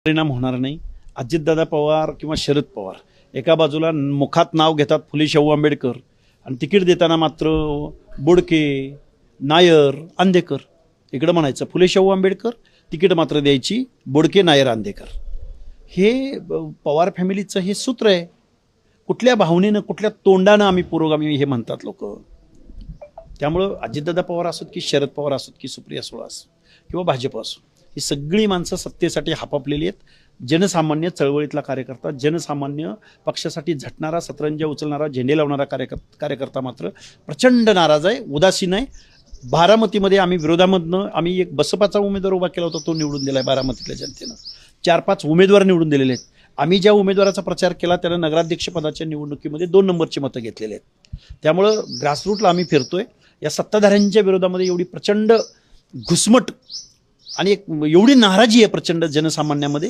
परिणाम होणार नाही। अजितदादा पवार किंवा शरद पवार एका बाजूला मुखात नाव घेतात फुले शाहू आंबेडकर आणि तिकीट देताना मात्र बोडके, नायर, अंधेकर इकडं म्हणायचं फुले शाहू आंबेडकर, तिकीट मात्र द्यायची बोडके, नायर, अंधेकर। हे पवार फॅमिलीचं हे सूत्र आहे। कुठल्या भावनेनं कुठल्या तोंडानं आम्ही पुरोगामी हे म्हणतात लोक। त्यामुळं अजितदादा पवार असोत की शरद पवार असोत की सुप्रिया सुळे असो किंवा भाजप असो, ही सगळी माणसं सत्तेसाठी हापापलेली आहेत। जनसामान्य चळवळीतला कार्यकर्ता, जनसामान्य पक्षासाठी झटणारा, सतरंजा उचलणारा, झेंडे लावणारा कार्यकर्ता मात्र प्रचंड नाराज आहे, उदासीन आहे। बारामतीमध्ये आम्ही विरोधामधनं आम्ही एक बसपाचा उमेदवार उभा केला होता, तो निवडून दिला आहे बारामतीतल्या जनतेनं। 4-5 उमेदवार निवडून दिलेले आहेत। आम्ही ज्या उमेदवाराचा प्रचार केला त्यानं नगराध्यक्षपदाच्या निवडणुकीमध्ये 2 नंबरची मतं घेतलेली आहेत। त्यामुळं ग्रासरूटला आम्ही फिरतोय। या सत्ताधाऱ्यांच्या विरोधामध्ये एवढी प्रचंड घुसमट आणि एक एवढी नाराजी आहे प्रचंड जनसामान्यामध्ये,